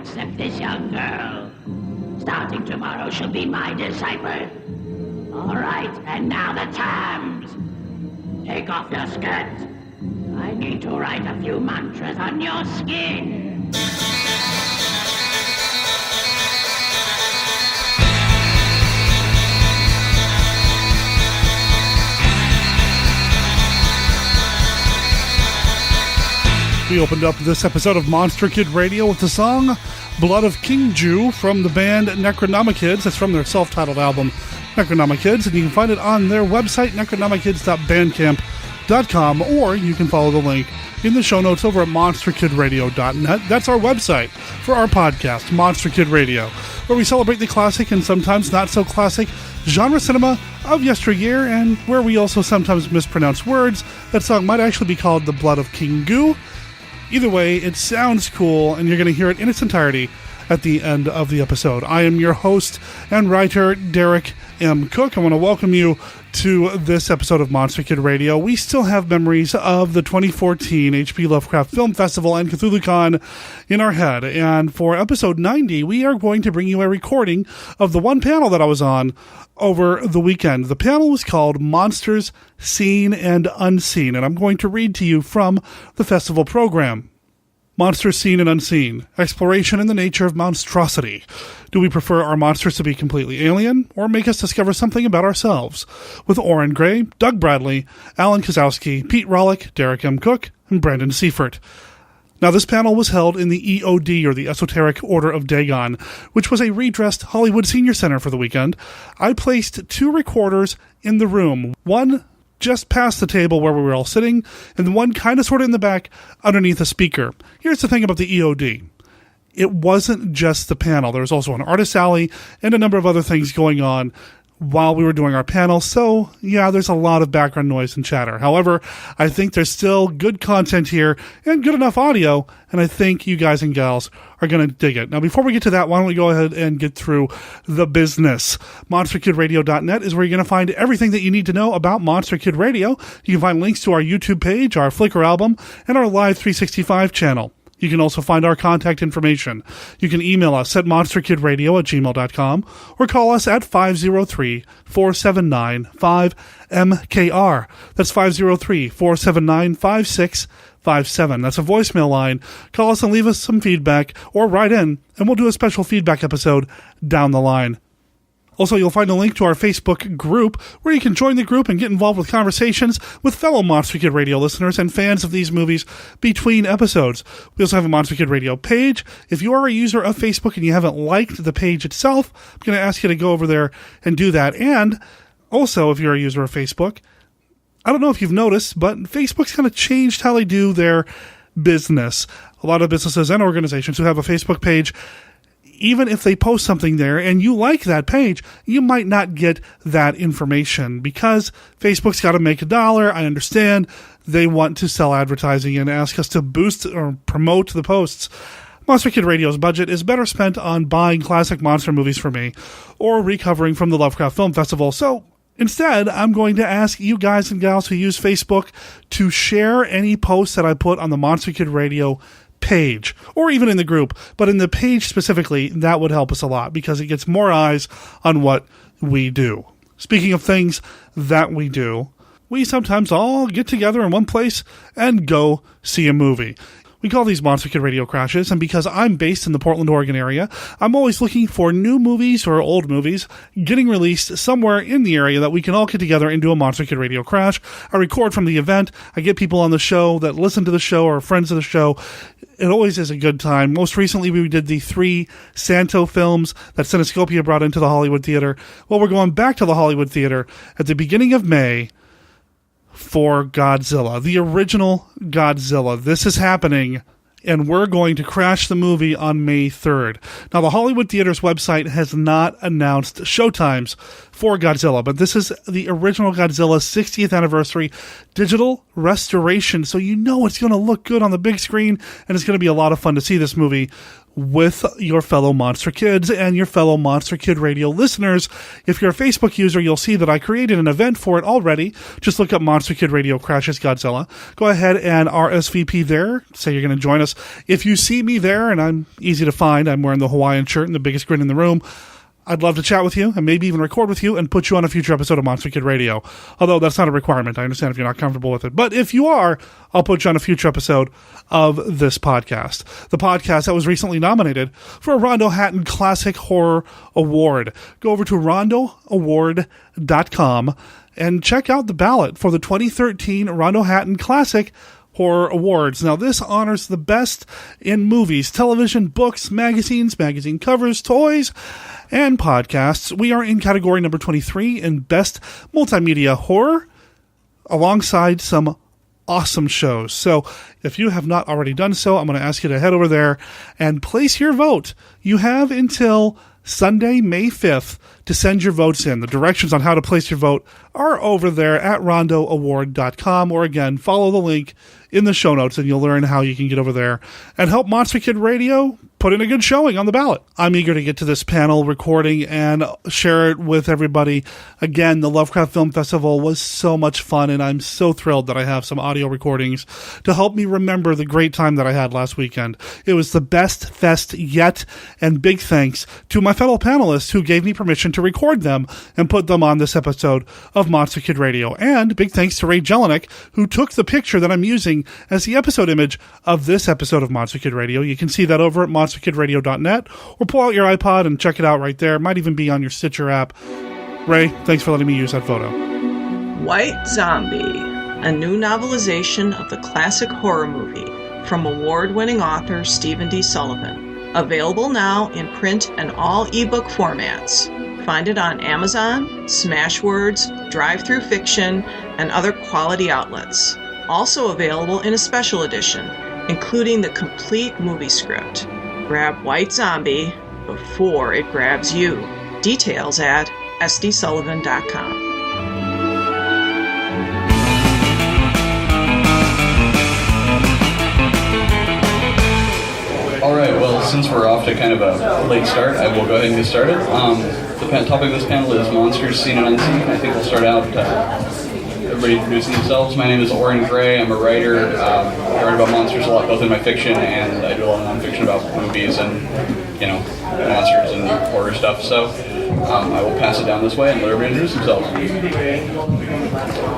accept this young girl. Starting tomorrow, she'll be my disciple. All right, and now the terms. Take off your skirt. I need to write a few mantras on your skin. We opened up this episode of Monster Kid Radio with the song Blood of King Jew from the band Necronomikids. That's from their self-titled album, Necronomikids, and you can find it on their website, necronomikids.bandcamp.com, or you can follow the link in the show notes over at monsterkidradio.net. That's our website for our podcast, Monster Kid Radio, where we celebrate the classic and sometimes not so classic genre cinema of yesteryear, and where we also sometimes mispronounce words. That song might actually be called The Blood of King Goo. Either way, it sounds cool, and you're going to hear it in its entirety at the end of the episode. I am your host and writer, Derek M. Koch. I want to welcome you to this episode of Monster Kid Radio. We still have memories of the 2014 H.P. Lovecraft Film Festival and CthulhuCon in our head. And for episode 90, we are going to bring you a recording of the one panel that I was on over the weekend. The panel was called Monsters, Seen and Unseen, and I'm going to read to you from the festival program. Monsters, Seen and Unseen. Exploration in the nature of monstrosity. Do we prefer our monsters to be completely alien, or make us discover something about ourselves? With Orrin Grey, Doug Bradley, Alan Koszowski, Pete Rawlik, Derek M. Koch, and Brandon Seifert. Now, this panel was held in the EOD, or the Esoteric Order of Dagon, which was a redressed Hollywood Senior Center for the weekend. I placed 2 recorders in the room, one just past the table where we were all sitting, and the one kind of sort of in the back underneath a speaker. Here's the thing about the EOD. It wasn't just the panel. There was also an artist alley and a number of other things going on while we were doing our panel. So, yeah, there's a lot of background noise and chatter. However, I think there's still good content here and good enough audio, and I think you guys and gals are going to dig it. Now, before we get to that, why don't we go ahead and get through the business. MonsterKidRadio.net is where you're going to find everything that you need to know about Monster Kid Radio. You can find links to our YouTube page, our Flickr album, and our Live 365 channel. You can also find our contact information. You can email us at monsterkidradio@gmail.com or call us at 503-479-5MKR. That's 503-479-5657. That's a voicemail line. Call us and leave us some feedback, or write in, and we'll do a special feedback episode down the line. Also, you'll find a link to our Facebook group where you can join the group and get involved with conversations with fellow Monster Kid Radio listeners and fans of these movies between episodes. We also have a Monster Kid Radio page. If you are a user of Facebook and you haven't liked the page itself, I'm going to ask you to go over there and do that. And also, if you're a user of Facebook, I don't know if you've noticed, but Facebook's kind of changed how they do their business. A lot of businesses and organizations who have a Facebook page, even if they post something there and you like that page, you might not get that information because Facebook's got to make $1. I understand they want to sell advertising and ask us to boost or promote the posts. Monster Kid Radio's budget is better spent on buying classic monster movies for me or recovering from the Lovecraft Film Festival. So instead, I'm going to ask you guys and gals who use Facebook to share any posts that I put on the Monster Kid Radio page, or even in the group, but in the page specifically, that would help us a lot because it gets more eyes on what we do. Speaking of things that we do, we sometimes all get together in one place and go see a movie. We call these Monster Kid Radio crashes, and because I'm based in the Portland, Oregon area, I'm always looking for new movies or old movies getting released somewhere in the area that we can all get together and do a Monster Kid Radio crash. I record from the event. I get people on the show that listen to the show or friends of the show. It always is a good time. Most recently, we did the 3 Santo films that Cinescopia brought into the Hollywood Theater. Well, we're going back to the Hollywood Theater at the beginning of May for Godzilla, the original Godzilla. This is happening, and we're going to crash the movie on May 3rd. Now, the Hollywood Theater's website has not announced showtimes for Godzilla, but this is the original Godzilla 60th anniversary digital restoration, so you know it's going to look good on the big screen, and it's going to be a lot of fun to see this movie with your fellow Monster Kids and your fellow Monster Kid Radio listeners. If you're a Facebook user, you'll see that I created an event for it already. Just look up Monster Kid Radio Crashes Godzilla. Go ahead and RSVP there. Say you're going to join us. If you see me there, and I'm easy to find, I'm wearing the Hawaiian shirt and the biggest grin in the room, I'd love to chat with you and maybe even record with you and put you on a future episode of Monster Kid Radio. Although that's not a requirement. I understand if you're not comfortable with it. But if you are, I'll put you on a future episode of this podcast. The podcast that was recently nominated for a Rondo Hatton Classic Horror Award. Go over to rondoaward.com and check out the ballot for the 2013 Rondo Hatton Classic Horror Awards. Now, this honors the best in movies, television, books, magazines, magazine covers, toys, and podcasts. We are in category number 23 in Best Multimedia Horror, alongside some awesome shows. So, if you have not already done so, I'm going to ask you to head over there and place your vote. You have until Sunday, May 5th to send your votes in. The directions on how to place your vote are over there at rondoaward.com, or again, follow the link in the show notes and you'll learn how you can get over there and help Monster Kid Radio put in a good showing on the ballot. I'm eager to get to this panel recording and share it with everybody. Again, the Lovecraft Film Festival was so much fun, and I'm so thrilled that I have some audio recordings to help me remember the great time that I had last weekend. It was the best fest yet, and big thanks to my fellow panelists who gave me permission to record them and put them on this episode of Monster Kid Radio. And big thanks to Ray Jelinek, who took the picture that I'm using as the episode image of this episode of Monster Kid Radio. You can see that over at monsterkidradio.net, or pull out your iPod and check it out right there. It might even be on your Stitcher app. Ray, thanks for letting me use that photo. White Zombie, a new novelization of the classic horror movie from award-winning author Stephen D. Sullivan. Available now in print and all ebook formats. Find it on Amazon, Smashwords, Drive-Thru Fiction, and other quality outlets. Also available in a special edition, including the complete movie script. Grab White Zombie before it grabs you. Details at sdsullivan.com. All right, well, since we're off to kind of a late start, I will go ahead and get started. The topic of this panel is Monsters, Seen and Unseen. I think we'll start out everybody introducing themselves. My name is Orrin Grey. I'm a writer. I write about monsters a lot, both in my fiction, and I do a lot of nonfiction about movies and, monsters and horror stuff. So I will pass it down this way and let everybody introduce themselves.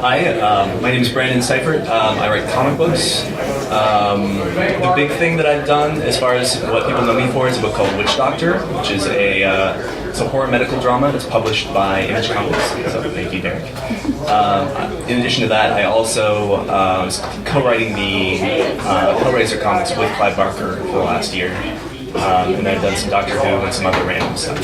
Hi, my name is Brandon Seifert. I write comic books. The big thing that I've done, as far as what people know me for, is a book called Witch Doctor, which is it's a horror medical drama that's published by Image Comics. So thank you, Derek. In addition to that, I also was co-writing the Hellraiser comics with Clive Barker for the last year. And I've done some Doctor Who and some other random stuff.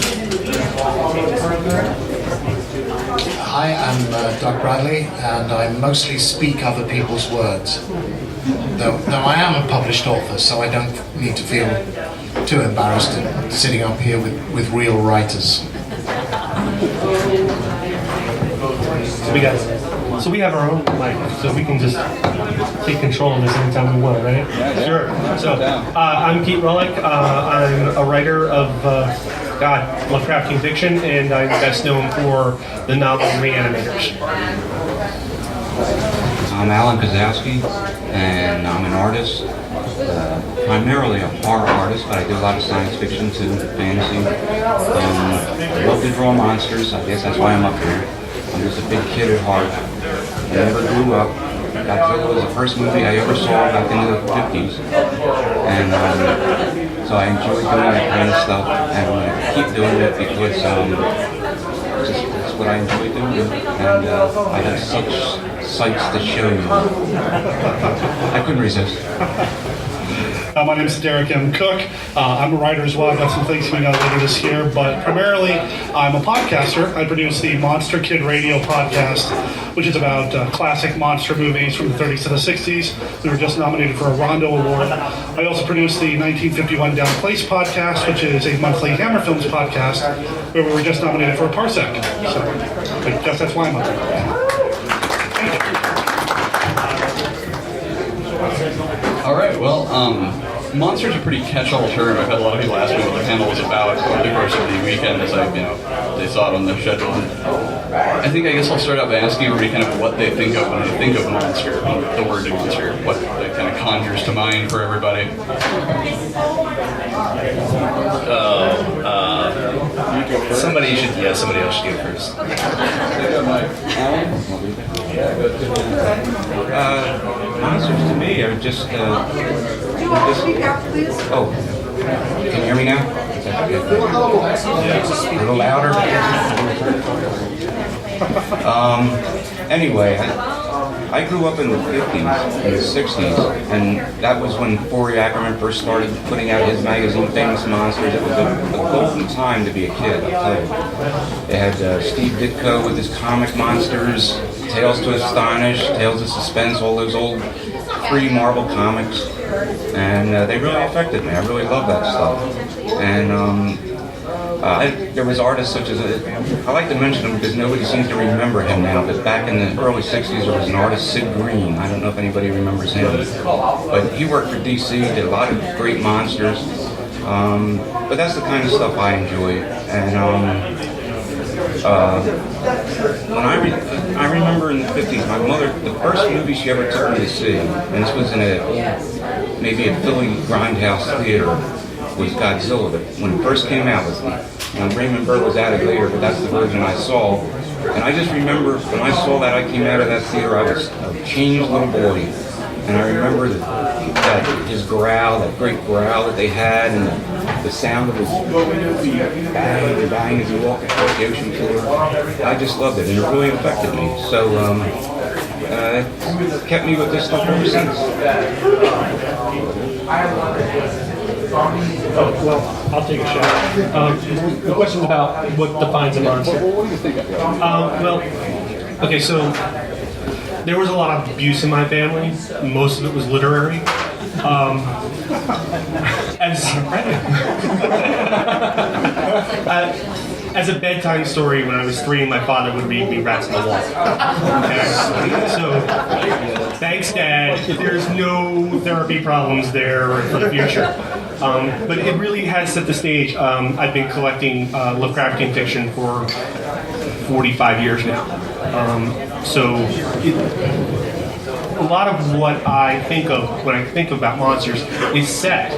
Hi, I'm Doug Bradley, and I mostly speak other people's words. Though I am a published author, so I don't need to feel too embarrassed in sitting up here with real writers. So we have our own mic, so we can just take control of this anytime we want, right? Yeah. Sure. So I'm Pete Rawlik. I'm a writer of Lovecraftian fiction, and I'm best known for the novel Reanimators. I'm Alan Koszowski, and I'm an artist, primarily a horror artist, but I do a lot of science fiction too, fantasy. I love to draw monsters. I guess that's why I'm up here. I'm just a big kid at heart. I never grew up. Godzilla was the first movie I ever saw back in the 50s. And so I enjoy doing that kind of stuff, and I'm going to keep doing it because it's what I enjoy doing, and I have such sights to show you. I couldn't resist. My name is Derek M. Cook. I'm a writer as well. I've got some things coming out later this year, but primarily I'm a podcaster. I produce the Monster Kid Radio podcast, which is about classic monster movies from the 30s to the 60s. We were just nominated for a Rondo Award. I also produce the 1951 Down Place podcast, which is a monthly Hammer Films podcast, where we were just nominated for a Parsec. So I guess that's why I'm up there. All right, well, monster's a pretty catch-all term. I've had a lot of people ask me what the panel was about over the course of the weekend as they saw it on the schedule. And I guess I'll start out by asking everybody kind of what they think of when they think of monster, the word monster, what that kind of conjures to mind for everybody. Somebody else should go first. Monsters to me are just oh, can you hear me now? A little louder. Anyway, I grew up in the 50s and the 60s, and that was when Forey Ackerman first started putting out his magazine, Famous Monsters. It was a golden time to be a kid, I'll tell you. They had Steve Ditko with his comic monsters, Tales to Astonish, Tales of Suspense, all those old pre-Marvel comics, and they really affected me. I really love that stuff. And there was artists such as, I like to mention him because nobody seems to remember him now, but back in the early 60s there was an artist, Sid Green. I don't know if anybody remembers him, but he worked for DC, did a lot of great monsters, but that's the kind of stuff I enjoy. And when I remember in the 50s, my mother, the first movie she ever took me to see, and this was in maybe a Philly grindhouse theater, was Godzilla. But when it first came out, Raymond Burr was added later, but that's the version I saw. And I just remember when I saw that, I came out of that theater, I was a changed little boy. And I remember that his growl, that great growl that they had, and the sound of his bang and bang as he walked across the ocean floor. I just loved it, and it really affected me. So it kept me with this stuff ever since. Oh, well, I'll take a shot. The question's about what defines a monster. What do you think of it? Well, okay, so there was a lot of abuse in my family. Most of it was literary. As a bedtime story, when I was 3, my father would read me Rats on the Wall. Okay? So, thanks, Dad. There's no therapy problems there for the future. But it really has set the stage. I've been collecting Lovecraftian fiction for 45 years now. A lot of what I think of when I think about monsters is set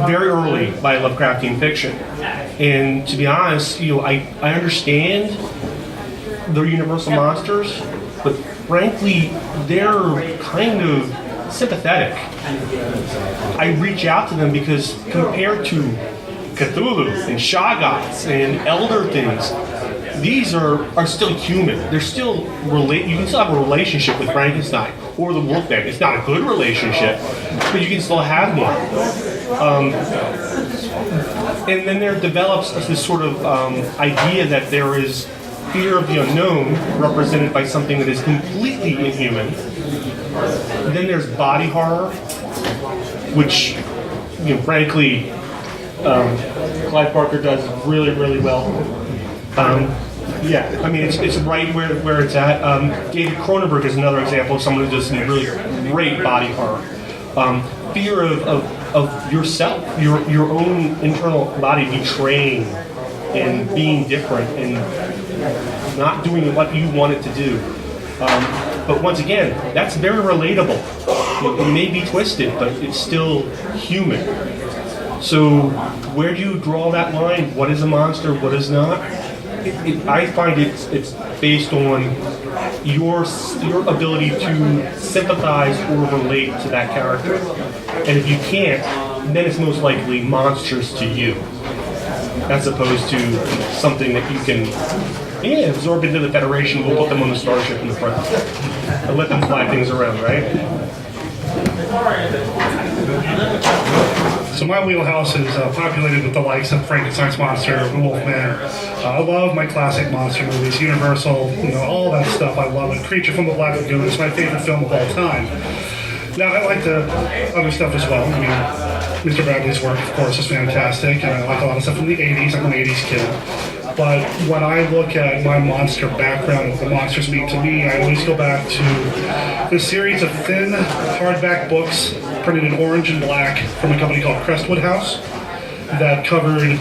very early by Lovecraftian fiction. And to be honest, I understand the universal monsters, but frankly, they're kind of sympathetic. I reach out to them because compared to Cthulhu and Shoggoths and Elder Things, these are still human. They're still you can still have a relationship with Frankenstein or the Wolfman. It's not a good relationship, but you can still have one. And then there develops this sort of idea that there is fear of the unknown represented by something that is completely inhuman. And then there's body horror, which, frankly, Clive Barker does really, really well. Yeah, I mean, it's right where it's at. David Cronenberg is another example of someone who does some really great body horror. Fear of yourself, your own internal body betraying and being different and not doing what you want it to do. But once again, that's very relatable. It may be twisted, but it's still human. So where do you draw that line? What is a monster? What is not? I find it's based on your ability to sympathize or relate to that character. And if you can't, then it's most likely monsters to you, as opposed to something that you can absorb into the Federation. We'll put them on the starship in the front and let them fly things around, right? So my wheelhouse is populated with the likes of Frankenstein's monster, Wolfman. I love my classic monster movies, Universal, all that stuff. I love it. Creature from the Black Lagoon is my favorite film of all time. Now, I like the other stuff as well. I mean, Mr. Bradley's work, of course, is fantastic, and I like a lot of stuff from the 80s. I'm an 80s kid. But when I look at my monster background, what the monsters mean to me, I always go back to the series of thin hardback books printed in orange and black from a company called Crestwood House that covered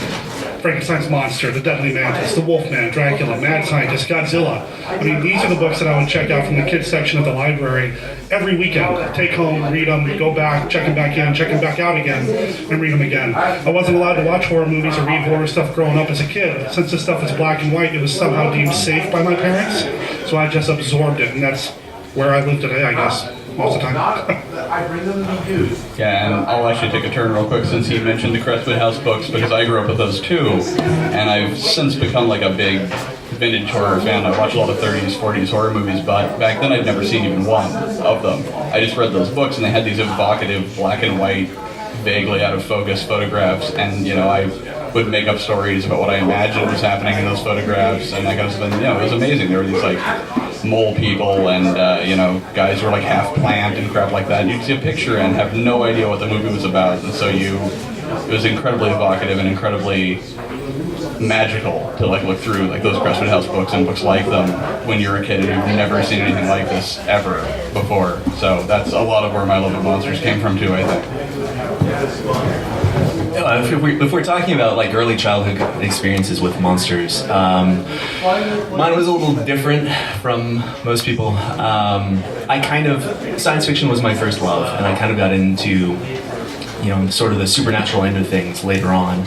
Frankenstein's monster, the Deadly Mantis, the Wolfman, Dracula, Mad Scientist, Godzilla. I mean, these are the books that I would check out from the kids section of the library every weekend. Take home, read them, go back, check them back in, check them back out again, and read them again. I wasn't allowed to watch horror movies or read horror stuff growing up as a kid. Since this stuff is black and white, it was somehow deemed safe by my parents, so I just absorbed it, and that's where I live today, I guess, most of the time. Yeah, and I'll actually take a turn real quick since he mentioned the Crestwood House books, because I grew up with those too, and I've since become like a big vintage horror fan. I watch a lot of 30s, 40s horror movies, but back then I'd never seen even one of them. I just read those books, and they had these evocative black and white, vaguely out of focus photographs, and I would make up stories about what I imagined was happening in those photographs, and that kind of stuff. And, it was amazing. There were these like mole people and guys who were like half plant and crap like that. You'd see a picture and have no idea what the movie was about, and so it was incredibly evocative and incredibly magical to like look through like those Crestwood House books and books like them when you're a kid and you've never seen anything like this ever before. So that's a lot of where my love of monsters came from too, I think. If we're talking about like early childhood experiences with monsters, mine was a little different from most people. Science fiction was my first love, and I kind of got into, sort of the supernatural end of things later on.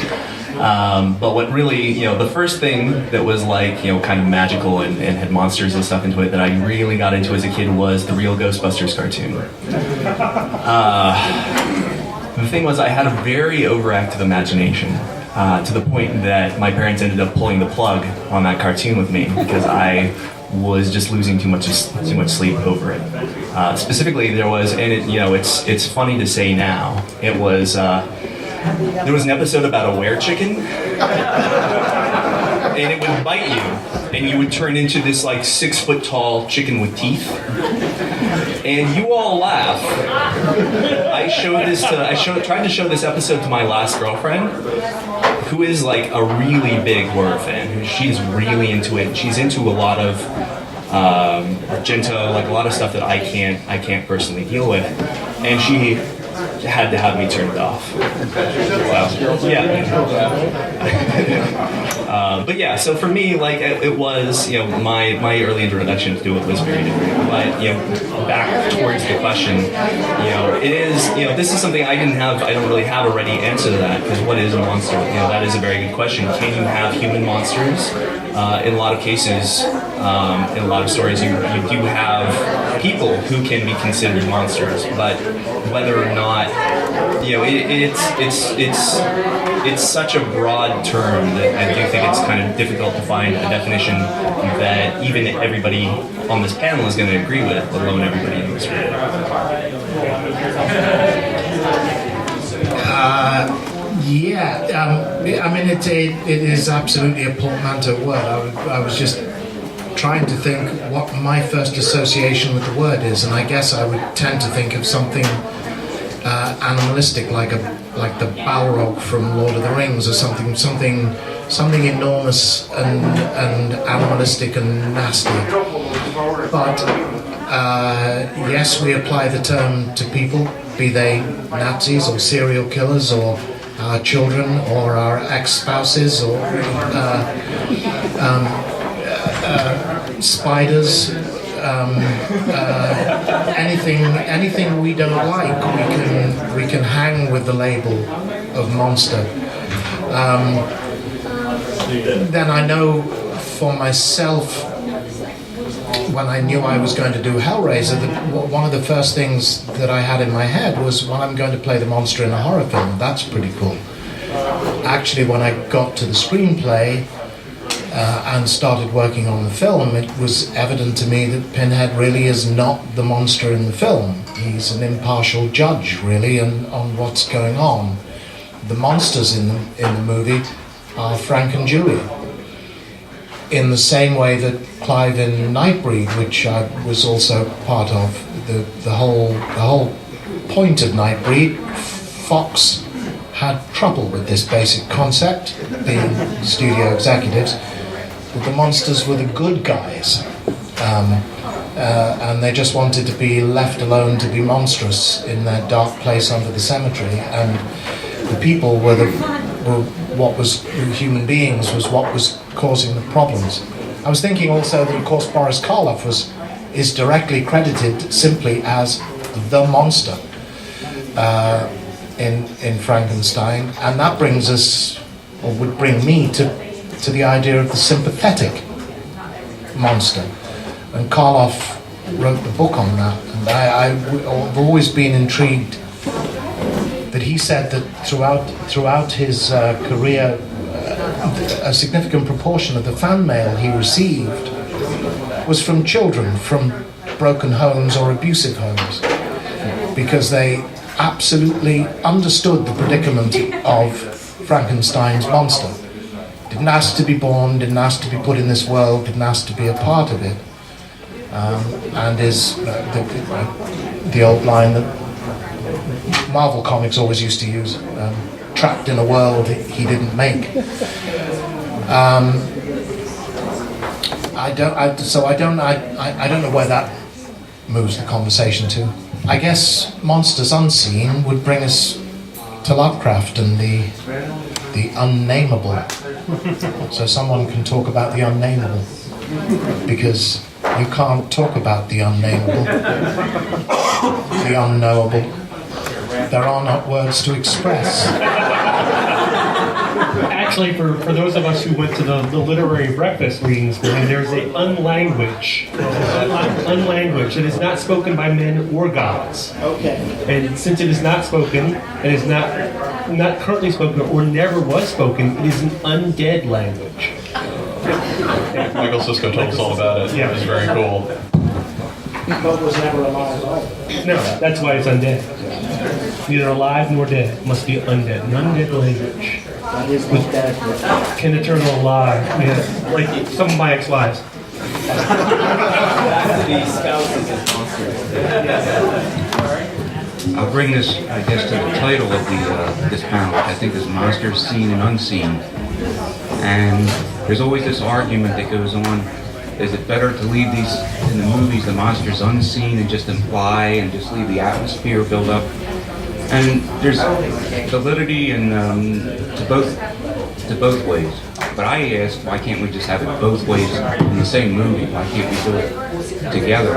But what really, the first thing that was like, kind of magical and had monsters and stuff into it that I really got into as a kid was the real Ghostbusters cartoon. The thing was, I had a very overactive imagination, to the point that my parents ended up pulling the plug on that cartoon with me because I was just losing too much sleep over it. Specifically, there was, and it's funny to say now, it was there was an episode about a were-chicken, and it would bite you, and you would turn into this like 6-foot-tall chicken with teeth. And you all laugh. I tried to show this episode to my last girlfriend, who is like a really big horror fan. She's really into it. She's into a lot of Argento, like a lot of stuff that I can't personally deal with, and she had to have me turn it off. Yeah. But yeah, so for me, like it was, my early introduction to it was very different. But back towards the question, it is, this is something I don't really have a ready answer to that, because what is a monster? That is a very good question. Can you have human monsters? In a lot of cases, in a lot of stories, you do have people who can be considered monsters, but whether or not, it's such a broad term that I do think it's kind of difficult to find a definition that even everybody on this panel is going to agree with, let alone everybody in this room. I mean, it is absolutely a portmanteau word. I was just trying to think what my first association with the word is, and I guess I would tend to think of something animalistic, like the Balrog from Lord of the Rings, or something enormous and animalistic and nasty. But yes, we apply the term to people, be they Nazis or serial killers or our children or our ex-spouses or spiders, anything we don't like, we can hang with the label of monster. Then I know for myself, when I knew I was going to do Hellraiser, one of the first things that I had in my head was, well, I'm going to play the monster in a horror film. That's pretty cool. Actually, when I got to the screenplay and started working on the film, it was evident to me that Pinhead really is not the monster in the film. He's an impartial judge, really, on what's going on. The monsters in the movie are Frank and Julie. In the same way that Clive in Nightbreed, which I was also part of, the whole point of Nightbreed, Fox had trouble with this basic concept, being studio executives, that the monsters were the good guys. and they just wanted to be left alone to be monstrous in their dark place under the cemetery, and the people were human beings was what was causing the problems. I was thinking also that, of course, Boris Karloff is directly credited simply as the monster in Frankenstein, and that brings us, or would bring me to the idea of the sympathetic monster. And Karloff wrote the book on that, and I've always been intrigued that he said that throughout his career, a significant proportion of the fan mail he received was from children from broken homes or abusive homes, because they absolutely understood the predicament of Frankenstein's monster. Didn't ask to be born, didn't ask to be put in this world, didn't ask to be a part of it. And is the old line that Marvel Comics always used to use, trapped in a world he didn't make. I don't know where that moves the conversation to. I guess Monsters Unseen would bring us to Lovecraft and the unnameable. So someone can talk about the unnameable, because you can't talk about the unnameable, the unknowable. There are not words to express. Actually, for those of us who went to the literary breakfast readings, there's a unlanguage. Unlanguage. It is not spoken by men or gods. Okay. And since it is not spoken, and is not currently spoken or never was spoken, it is an undead language. Michael Sisko told us all about it. Yeah. It was very cool. But was never alive either. No, that's why it's undead. Neither alive nor dead. It must be undead. An undead language. That is not dead. Can eternal alive. Yeah. Like some of my ex-wives. I'll bring this, I guess, to the title of this panel, which I think is Monsters, Seen and Unseen. And there's always this argument that goes on, is it better to leave these, in the movies, the monsters unseen and just imply and just leave the atmosphere build up? And there's validity and to both ways. But I asked, why can't we just have it both ways in the same movie? Why can't we do it together?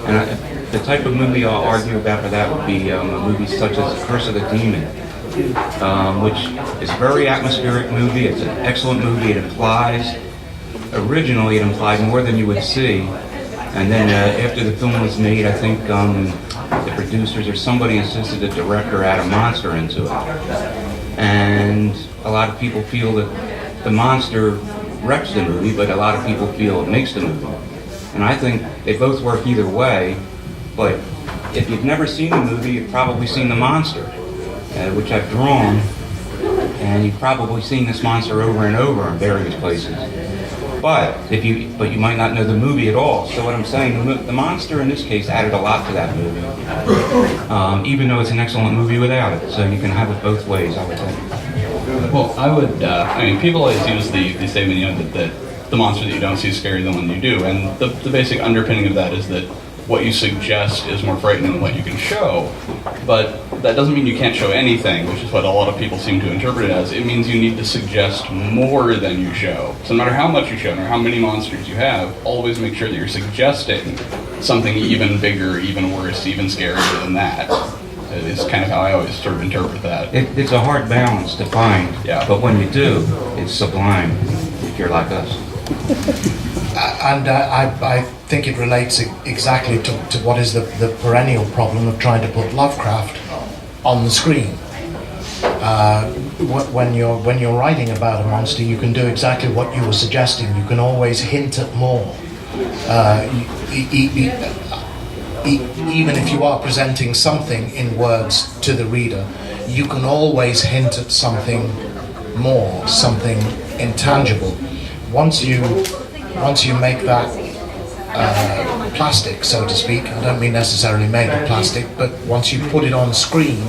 And the type of movie I'll argue about for that would be a movie such as Curse of the Demon, which is a very atmospheric movie. It's an excellent movie. It implies, originally it implied more than you would see. And then after the film was made, I think the producers or somebody insisted the director add a monster into it. And a lot of people feel that the monster wrecks the movie, but a lot of people feel it makes the movie. And I think they both work either way, but if you've never seen the movie, you've probably seen the monster, which I've drawn, and you've probably seen this monster over and over in various places. But you might not know the movie at all. So what I'm saying, the monster in this case added a lot to that movie, even though it's an excellent movie without it. So you can have it both ways, I would think. Well, I would, people always use the statement, that the monster that you don't see is scarier than the one you do. And the basic underpinning of that is that what you suggest is more frightening than what you can show. But that doesn't mean you can't show anything, which is what a lot of people seem to interpret it as. It means you need to suggest more than you show. So no matter how much you show, no matter how many monsters you have, always make sure that you're suggesting something even bigger, even worse, even scarier than that. Is kind of how I always sort of interpret that. It's a hard balance to find, yeah. But when you do, it's sublime, if you're like us. And I think it relates exactly to what is the perennial problem of trying to put Lovecraft on the screen. When you're writing about a monster, you can do exactly what you were suggesting. You can always hint at more. Even if you are presenting something in words to the reader, you can always hint at something more, something intangible. Once you make that plastic, so to speak, I don't mean necessarily made of plastic, but once you put it on screen,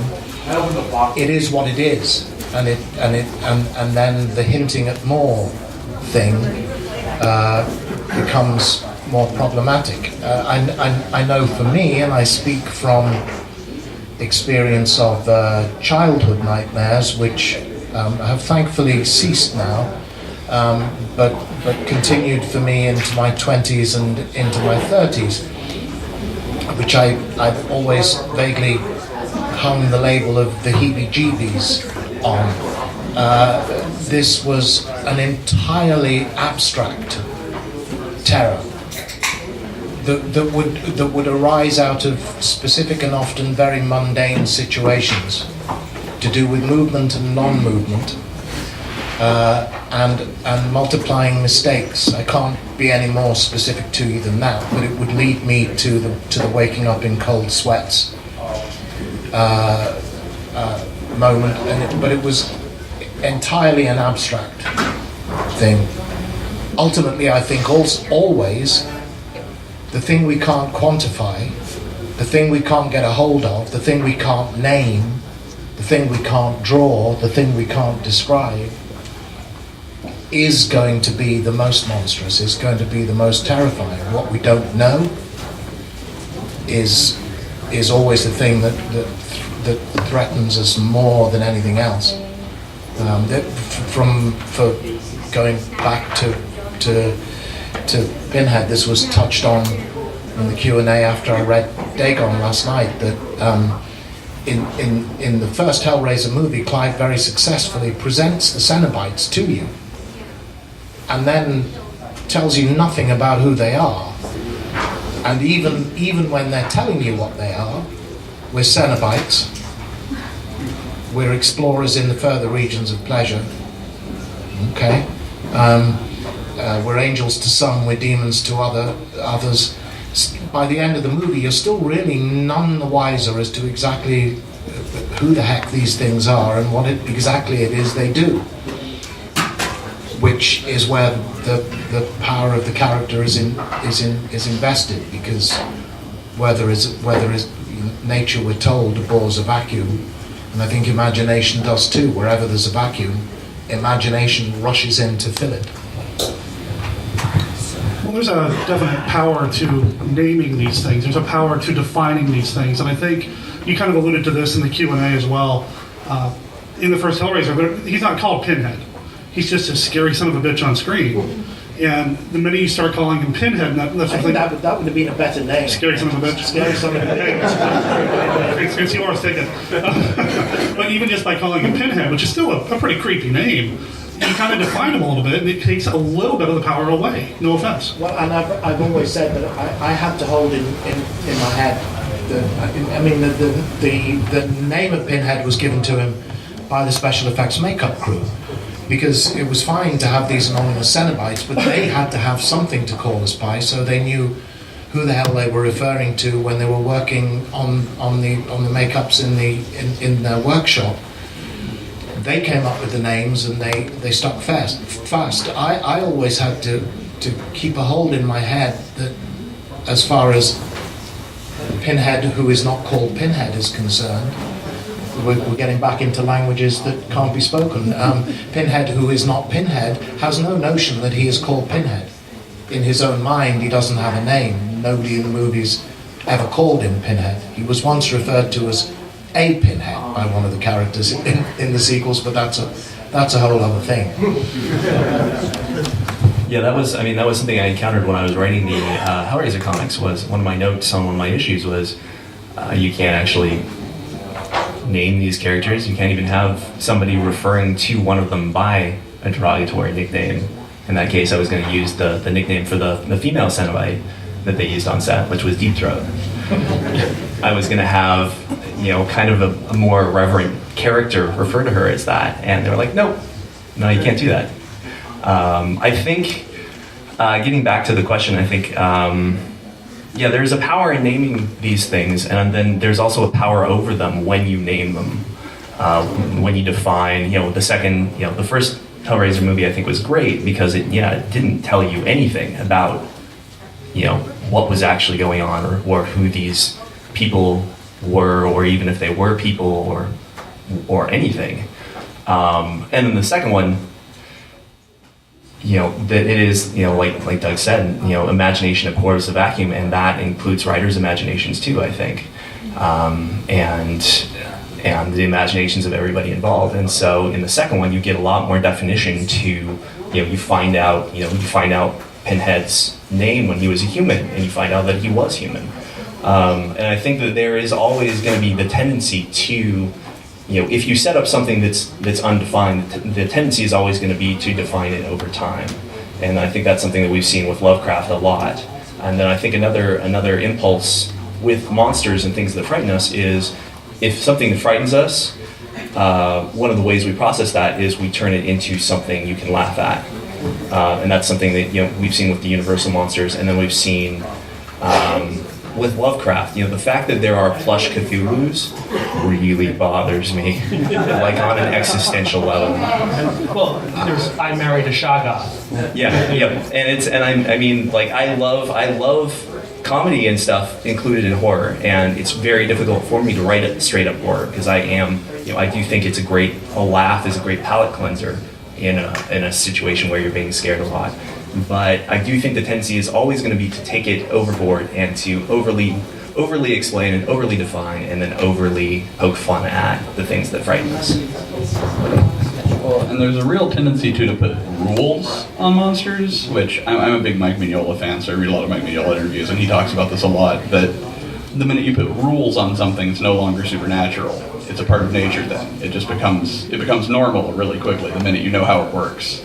it is what it is, and then the hinting at more thing becomes more problematic. I know for me, and I speak from experience of childhood nightmares, which have thankfully ceased now, but continued for me into my 20s and into my 30s, which I've always vaguely hung the label of the heebie-jeebies on. This was an entirely abstract terror that would arise out of specific and often very mundane situations to do with movement and non-movement, and multiplying mistakes. I can't be any more specific to you than that, but it would lead me to the waking up in cold sweats moment, but it was entirely an abstract thing. Ultimately, I think always the thing we can't quantify, the thing we can't get a hold of, the thing we can't name, the thing we can't draw, the thing we can't describe, is going to be the most monstrous, is going to be the most terrifying. What we don't know is always the thing that threatens us more than anything else. For going back to Pinhead, this was touched on in the Q&A after I read Dagon last night, that in the first Hellraiser movie, Clive very successfully presents the Cenobites to you, and then tells you nothing about who they are. And even when they're telling you what they are, we're Cenobites, we're explorers in the further regions of pleasure. Okay, we're angels to some, we're demons to others. By the end of the movie, you're still really none the wiser as to exactly who the heck these things are and what exactly it is they do, which is where the power of the character is invested, because whether is nature, we're told, abhors a vacuum, and I think imagination does too. Wherever there's a vacuum, imagination rushes in to fill it. Well, there's a definite power to naming these things. There's a power to defining these things, and I think you kind of alluded to this in the Q&A as well. In the first Hellraiser, he's not called Pinhead. He's just a scary son of a bitch on screen. And the minute you start calling him Pinhead, that would have been a better name. Scary son of a bitch. Scary son of a bitch. It's yours, take it. But even just by calling him Pinhead, which is still a pretty creepy name, you kind of define him a little bit, and it takes a little bit of the power away. No offense. Well, and I've always said that I had to hold in my head the name of Pinhead was given to him by the special effects makeup crew, because it was fine to have these anonymous Cenobites, but they had to have something to call us by, so they knew who the hell they were referring to when they were working on the makeups in their workshop. They came up with the names, and they stuck fast. I always had to keep a hold in my head that as far as Pinhead, who is not called Pinhead, is concerned, we're getting back into languages that can't be spoken. Pinhead, who is not Pinhead, has no notion that he is called Pinhead. In his own mind, he doesn't have a name. Nobody in the movies ever called him Pinhead. He was once referred to as a Pinhead by one of the characters in the sequels, but that's a whole other thing. Yeah, that was something I encountered when I was writing the Hellraiser comics. Was one of my notes on one of my issues was you can't actually name these characters. You can't even have somebody referring to one of them by a derogatory nickname. In that case, I was going to use the nickname for the female Cenobite that they used on set, which was Deep Throat. I was going to have, kind of a more reverent character refer to her as that, and they were like, no, you can't do that. I think, getting back to the question, I think, there's a power in naming these things, and then there's also a power over them when you name them. When you define, the first Hellraiser movie I think was great because it didn't tell you anything about, what was actually going on or who these people were, or even if they were people or anything. And then the second one, that it is, like Doug said, imagination abhors the vacuum, and that includes writers' imaginations too, I think, and the imaginations of everybody involved. And so in the second one, you get a lot more definition to, you find out Pinhead's name when he was a human, and you find out that he was human. And I think that there is always going to be the tendency to, if you set up something that's undefined, the tendency is always going to be to define it over time. And I think that's something that we've seen with Lovecraft a lot. And then I think another impulse with monsters and things that frighten us is, if something frightens us, one of the ways we process that is we turn it into something you can laugh at. And that's something that we've seen with the Universal monsters, and then we've seen with Lovecraft. The fact that there are plush Cthulhus really bothers me, like on an existential level. Well, there's I Married a Shah. Yeah, and I love comedy and stuff included in horror, and it's very difficult for me to write a straight up horror, because I do think a laugh is a great palate cleanser in a situation where you're being scared a lot. But I do think the tendency is always going to be to take it overboard and to overly explain and overly define, and then overly poke fun at the things that frighten us. Well, and there's a real tendency to put rules on monsters, which I'm a big Mike Mignola fan, so I read a lot of Mike Mignola interviews, and he talks about this a lot, that the minute you put rules on something, it's no longer supernatural. It's a part of nature then. It just becomes normal really quickly the minute you know how it works.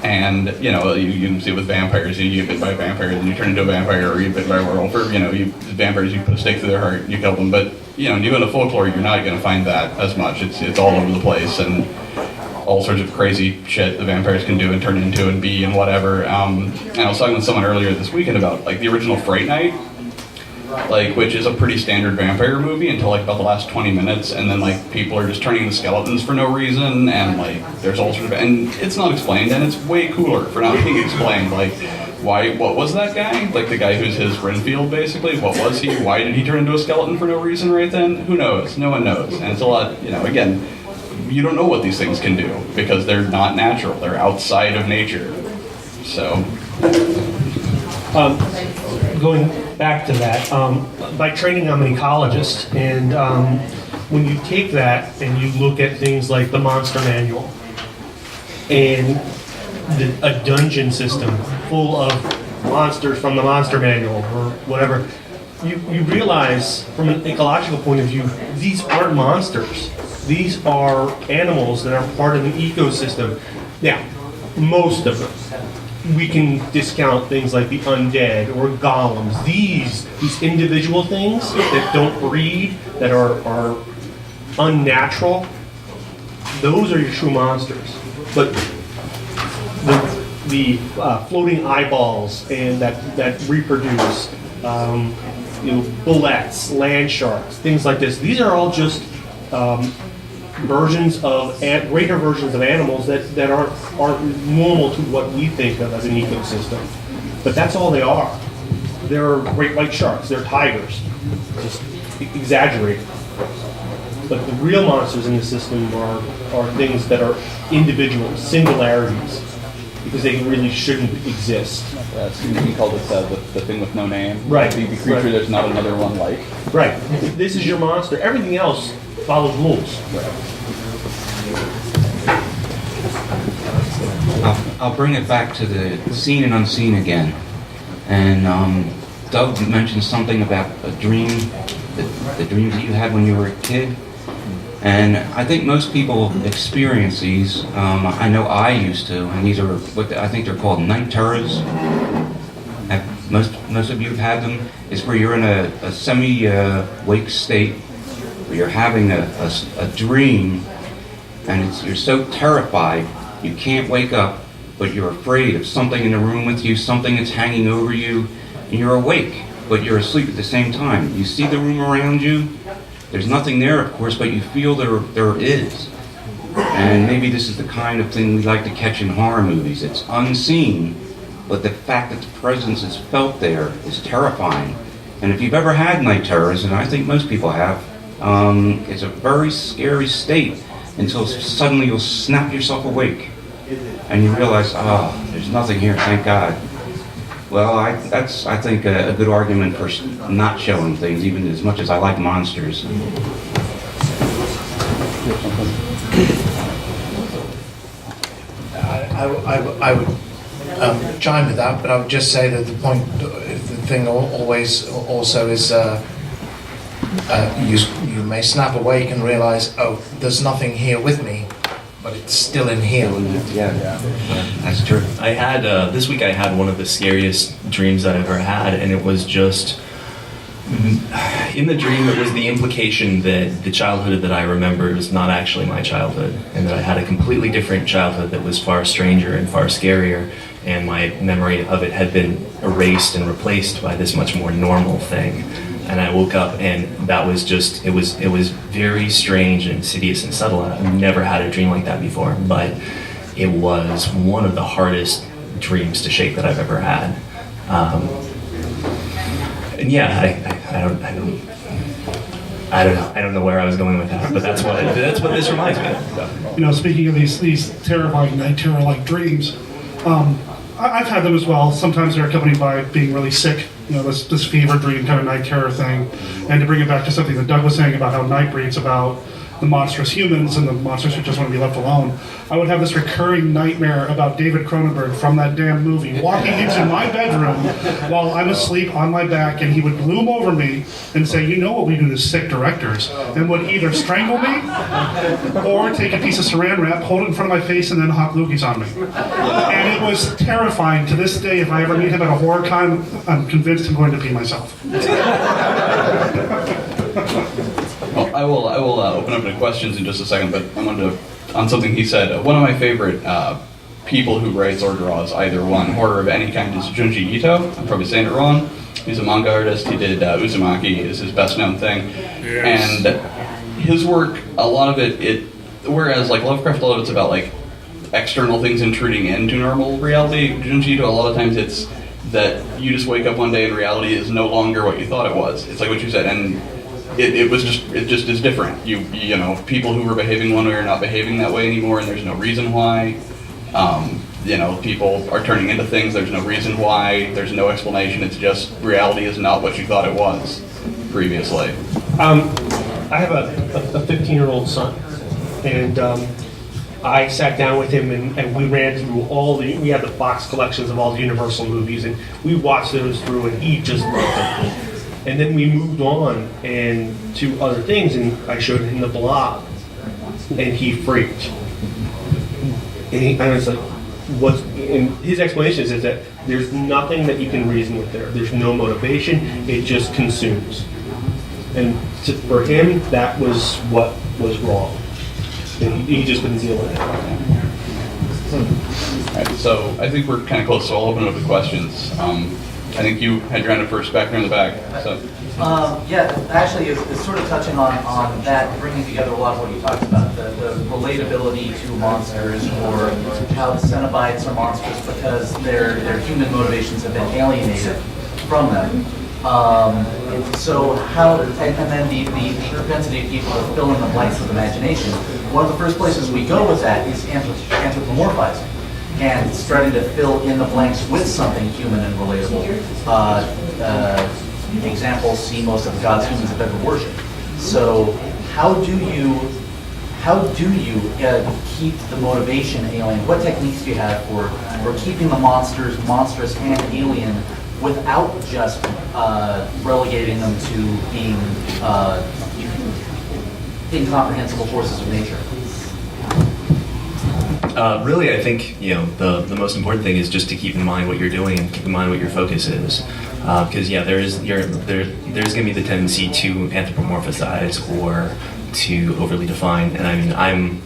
And, you can see it with vampires. You get bit by a vampire, then you turn into a vampire, or you get bit by a werewolf, or, vampires, you put a stake through their heart, you kill them. But, you go into folklore, you're not going to find that as much. It's all over the place, and all sorts of crazy shit the vampires can do and turn into and be and whatever. And I was talking with someone earlier this weekend about, the original Fright Night, which is a pretty standard vampire movie until, about the last 20 minutes, and then, people are just turning into skeletons for no reason, and, there's all sorts of... And it's not explained, and it's way cooler for not being explained. What was that guy? The guy who's his Renfield, basically? What was he? Why did he turn into a skeleton for no reason right then? Who knows? No one knows. And it's a lot, again... You don't know what these things can do because they're not natural. They're outside of nature. So, going back to that, by training, I'm an ecologist, and when you take that and you look at things like the Monster Manual and a dungeon system full of monsters from the Monster Manual or whatever, you realize from an ecological point of view, these aren't monsters. These are animals that are part of an ecosystem. Now, most of them. We can discount things like the undead or golems. These individual things that don't breed, that are unnatural, those are your true monsters. But the floating eyeballs and that reproduce, bullets, land sharks, things like this, these are all just greater versions of animals that aren't normal to what we think of as an ecosystem. But that's all they are. They're great white sharks, they're tigers, just exaggerated. But the real monsters in the system are things that are individual, singularities, because they really shouldn't exist. You called it the thing with no name. Right. The creature there's not another one like. Right. This is your monster. Everything else follows rules. I'll bring it back to the Seen and Unseen again. And Doug mentioned something about a dream, the dreams that you had when you were a kid. And I think most people experience these. I know I used to, and these are I think they're called night terrors. Most of you have had them. It's where you're in a semi-wake state, where you're having a dream, and you're so terrified you can't wake up, but you're afraid of something in the room with you, something that's hanging over you, and you're awake, but you're asleep at the same time. You see the room around you. There's nothing there, of course, but you feel there is. And maybe this is the kind of thing we like to catch in horror movies. It's unseen, but the fact that the presence is felt there is terrifying. And if you've ever had night terrors, and I think most people have, it's a very scary state until suddenly you'll snap yourself awake. and you realize, oh, there's nothing here, thank God. Well, that's, I think, a good argument for not showing things, even as much as I like monsters. I would chime with that, but I would just say that the thing always also is you may snap awake and realize, oh, there's nothing here with me, but it's still in here. Yeah, that's true. I had, this week I had one of the scariest dreams that I've ever had, and it was just, in the dream it was the implication that the childhood that I remember was not actually my childhood, and that I had a completely different childhood that was far stranger and far scarier, and my memory of it had been erased and replaced by this much more normal thing. And I woke up, and that was just, it was very strange and insidious and subtle. I've never had a dream like that before, but it was one of the hardest dreams to shake that I've ever had. And yeah, I don't know where I was going with that, but that's what this reminds me of. You know, speaking of these terrifying night terror-like dreams, I've had them as well. Sometimes they're accompanied by being really sick, you know, this fever dream kind of night terror thing. And to bring it back to something that Doug was saying about how Nightbreed's about the monstrous humans and the monsters who just want to be left alone, I would have this recurring nightmare about David Cronenberg from that damn movie walking into my bedroom while I'm asleep on my back, and he would loom over me and say, you know what we do to sick directors, and would either strangle me or take a piece of saran wrap, hold it in front of my face, and then hawk loogies on me. And it was terrifying. To this day, if I ever meet him at a horror con, I'm convinced I'm going to pee myself. Well, I will open up to questions in just a second, but I wanted to, on something he said, one of my favorite people who writes or draws either one horror of any kind is Junji Ito. I'm probably saying it wrong. He's a manga artist. He did Uzumaki is his best known thing. Yes. And his work, a lot of it, whereas like Lovecraft, a lot of it's about like external things intruding into normal reality, Junji Ito, a lot of times it's that you just wake up one day and reality is no longer what you thought it was. It's like what you said, and it just is different. You know, people who were behaving one way are not behaving that way anymore, and there's no reason why. You know, people are turning into things, there's no reason why, there's no explanation, it's just reality is not what you thought it was previously. I have a 15-year-old son, and I sat down with him and we ran through we had the box collections of all the Universal movies, and we watched those through, and he just loved them. And then we moved on and to other things, and I showed him the Blob, and he freaked. And I was like, "What's?" And his explanation is that there's nothing that you can reason with there. There's no motivation. It just consumes. And for him, that was what was wrong. And he just couldn't deal with it. All right, so I think we're kind of close, so I'll open up the questions. I think you had your hand up first, back there in the back. So. Yeah, actually, it's sort of touching on that, bringing together a lot of what you talked about, the relatability to monsters, or how the Cenobites are monsters because their human motivations have been alienated from them. So how, and then the propensity of people to fill in the blanks with imagination. One of the first places we go with that is anthropomorphizing, and starting to fill in the blanks with something human and relatable. Examples, see most of the gods humans have ever worshipped. So how do you keep the motivation alien? What techniques do you have for keeping the monsters monstrous and alien without just relegating them to being incomprehensible forces of nature? Really, I think the most important thing is just to keep in mind what you're doing and keep in mind what your focus is, because there's going to be the tendency to anthropomorphize or to overly define. And I mean,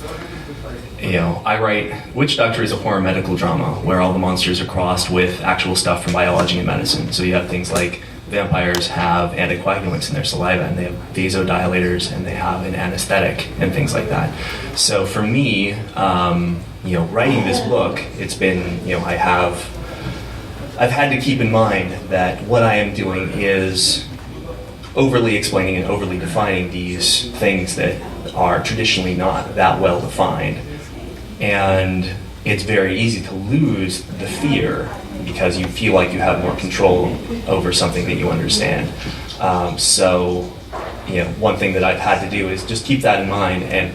I write Witch Doctor is a horror medical drama where all the monsters are crossed with actual stuff from biology and medicine. So you have things like vampires have anticoagulants in their saliva, and they have vasodilators, and they have an anesthetic and things like that. So for me, writing this book, it's been, I've had to keep in mind that what I am doing is overly explaining and overly defining these things that are traditionally not that well defined. And it's very easy to lose the fear because you feel like you have more control over something that you understand. So, one thing that I've had to do is just keep that in mind and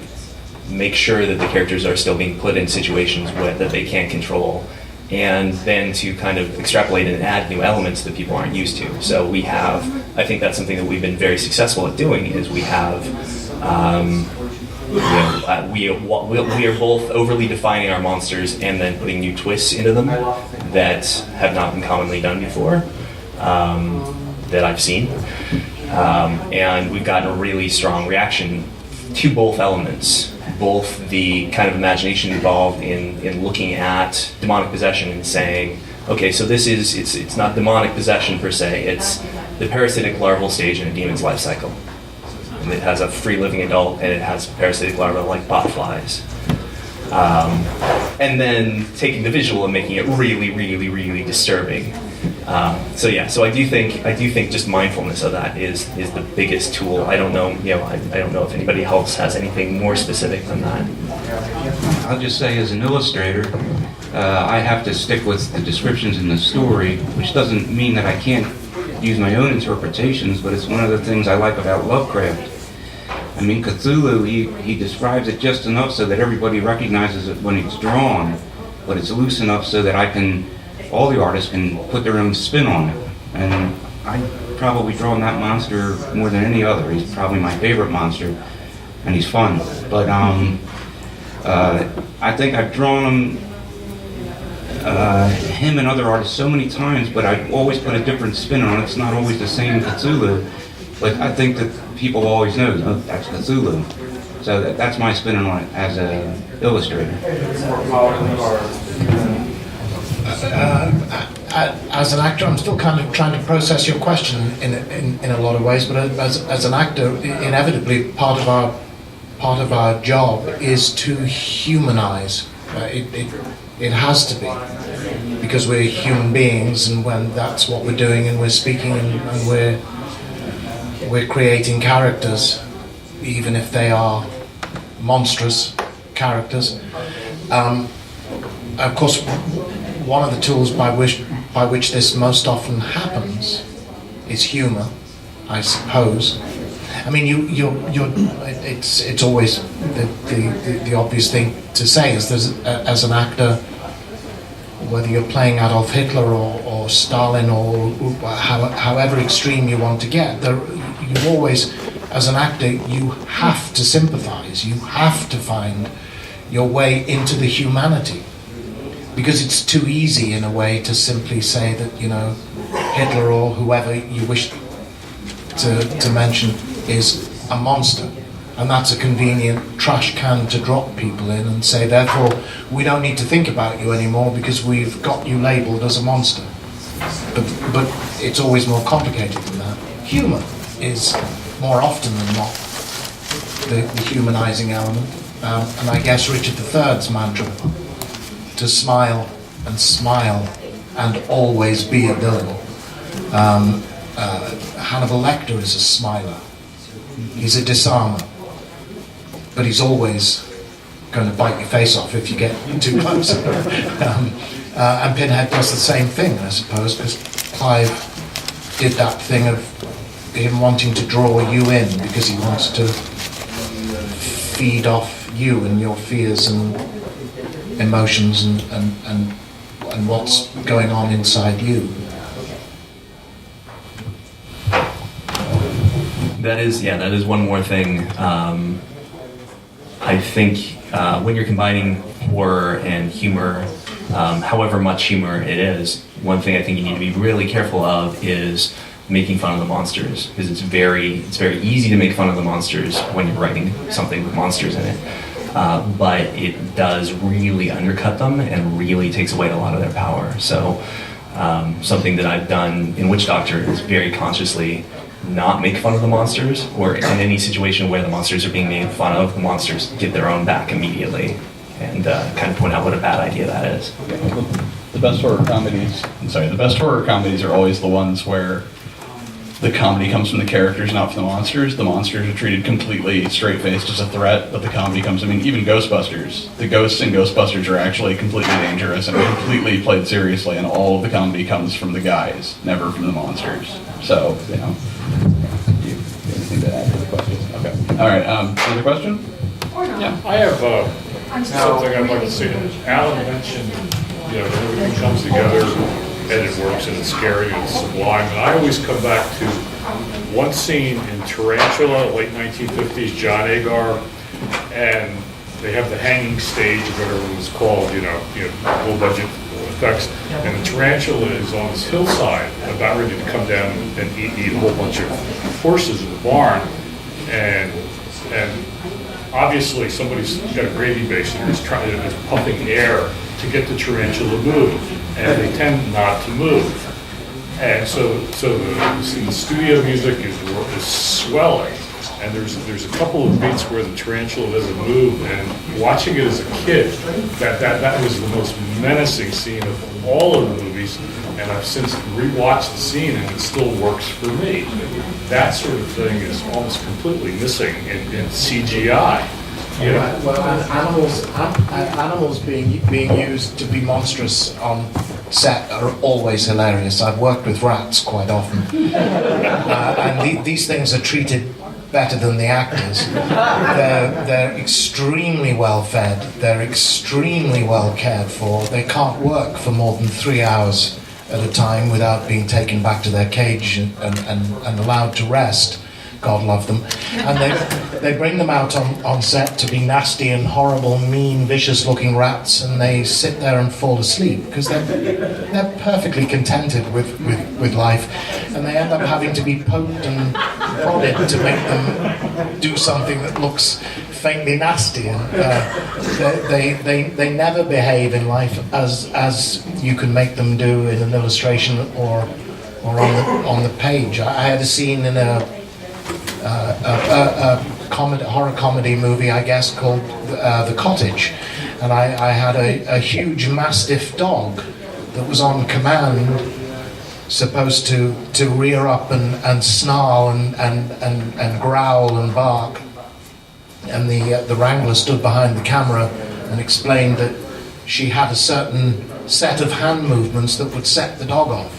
make sure that the characters are still being put in situations that they can't control, and then to kind of extrapolate and add new elements that people aren't used to. So we have, I think that's something that we've been very successful at doing, is we have, we are both overly defining our monsters and then putting new twists into them that have not been commonly done before, that I've seen. And we've gotten a really strong reaction to both elements, both the kind of imagination involved in looking at demonic possession and saying, okay, so this is, it's not demonic possession per se, it's the parasitic larval stage in a demon's life cycle. And it has a free-living adult, and it has parasitic larvae like botflies. And then taking the visual and making it really, really, really disturbing. So I do think just mindfulness of that is the biggest tool. I don't know, I don't know if anybody else has anything more specific than that. I'll just say, as an illustrator, I have to stick with the descriptions in the story, which doesn't mean that I can't use my own interpretations, but it's one of the things I like about Lovecraft. I mean, Cthulhu, he describes it just enough so that everybody recognizes it when it's drawn, but it's loose enough so that all the artists can put their own spin on it. And I've probably drawn that monster more than any other. He's probably my favorite monster, and he's fun. But I think I've drawn him and other artists so many times, but I've always put a different spin on it. It's not always the same Cthulhu, but I think that people always know, oh, that's Cthulhu. So that's my spin on it as an illustrator. As an actor, I'm still kind of trying to process your question in a lot of ways, but as an actor, inevitably part of our job is to humanize. It has to be, because we're human beings, and when that's what we're doing, and we're speaking, and we're creating characters, even if they are monstrous characters. Of course, one of the tools by which this most often happens is humor, I suppose. I mean, it's always the obvious thing to say is as an actor, whether you're playing Adolf Hitler or Stalin or however extreme you want to get, you always, as an actor, you have to sympathize. You have to find your way into the humanity, because it's too easy in a way to simply say that, Hitler or whoever you wish to mention is a monster, and that's a convenient trash can to drop people in and say, therefore we don't need to think about you anymore because we've got you labeled as a monster. But it's always more complicated than that. Humor is more often than not the humanizing element, and I guess Richard III's mantra, to smile and always be a villain. Hannibal Lecter is a smiler. He's a disarmer, but he's always going to bite your face off if you get too close. And Pinhead does the same thing, I suppose, because Clive did that thing of him wanting to draw you in because he wants to feed off you and your fears and emotions and what's going on inside you. That is one more thing. I think when you're combining horror and humor, however much humor it is, one thing I think you need to be really careful of is making fun of the monsters, because it's very easy to make fun of the monsters when you're writing something with monsters in it, but it does really undercut them and really takes away a lot of their power. So something that I've done in Witch Doctor is very consciously not make fun of the monsters, or in any situation where the monsters are being made fun of, the monsters get their own back immediately, and kind of point out what a bad idea that is. The best horror comedies are always the ones where the comedy comes from the characters, not from the monsters. The monsters are treated completely straight-faced as a threat, but the comedy comes, I mean, even Ghostbusters. The ghosts in Ghostbusters are actually completely dangerous and completely played seriously, and all of the comedy comes from the guys, never from the monsters. So, you know, you have anything to add to the question? Okay. All right, another question? Yeah. I have something I'd like to say. Alan mentioned, you know, everything comes together and it works and it's scary and it's sublime. And I always come back to one scene in Tarantula, late 1950s, John Agar, and they have the hanging stage, or whatever it was called, you know, low budget effects. And the tarantula is on this hillside, about ready to come down and eat a whole bunch of horses in the barn. And obviously somebody's got a gravy basin and is pumping air to get the tarantula to move, and they tend not to move. And so the studio music is swelling, and there's a couple of beats where the tarantula doesn't move, and watching it as a kid, that was the most menacing scene of all of the movies, and I've since rewatched the scene and it still works for me. That sort of thing is almost completely missing in CGI. Yeah. Well, animals being used to be monstrous on set are always hilarious. I've worked with rats quite often, and these things are treated better than the actors. They're extremely well fed. They're extremely well cared for. They can't work for more than 3 hours at a time without being taken back to their cage and allowed to rest. God love them. And they bring them out on set to be nasty and horrible, mean, vicious-looking rats, and they sit there and fall asleep because they're perfectly contented with life, and they end up having to be poked and prodded to make them do something that looks faintly nasty. And they never behave in life as you can make them do in an illustration or on the page. I had a scene in a horror comedy movie, I guess, called The Cottage, and I had a huge mastiff dog that was on command, supposed to rear up and snarl and growl and bark, and the wrangler stood behind the camera and explained that she had a certain set of hand movements that would set the dog off.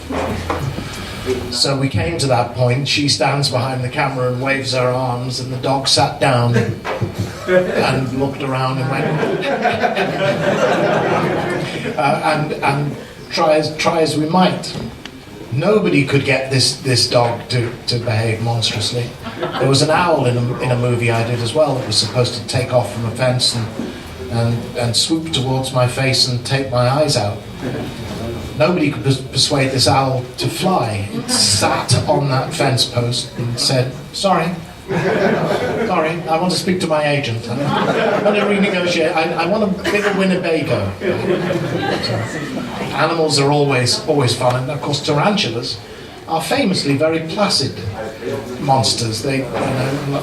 So we came to that point. She stands behind the camera and waves her arms, and the dog sat down and looked around and went and try as we might, nobody could get this dog to behave monstrously. There was an owl in a movie I did as well that was supposed to take off from a fence and swoop towards my face and take my eyes out. Nobody could persuade this owl to fly. It sat on that fence post and said, sorry, I want to speak to my agent. I want to renegotiate. I want a bigger Winnebago. So, animals are always fun, and of course tarantulas are famously very placid monsters. They,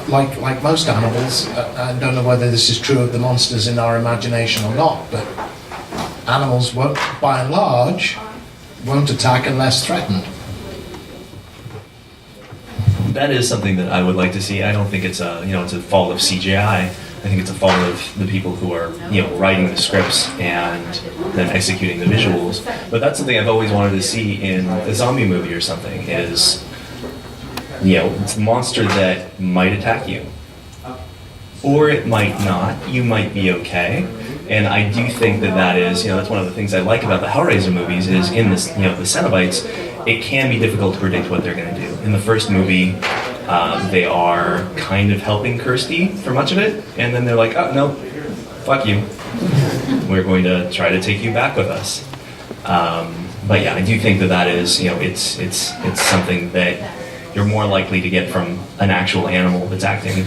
like most animals, I don't know whether this is true of the monsters in our imagination or not, but animals won't, by and large, won't attack unless threatened. That is something that I would like to see. I don't think it's a fault of CGI. I think it's a fault of the people who are writing the scripts and then executing the visuals. But that's something I've always wanted to see in a zombie movie or something. Is it's a monster that might attack you, or it might not. You might be okay. And I do think that is, that's one of the things I like about the Hellraiser movies is in this, the Cenobites, it can be difficult to predict what they're going to do. In the first movie, they are kind of helping Kirsty for much of it, and then they're like, oh, no, fuck you. We're going to try to take you back with us. But yeah, I do think that is, it's something that you're more likely to get from an actual animal that's acting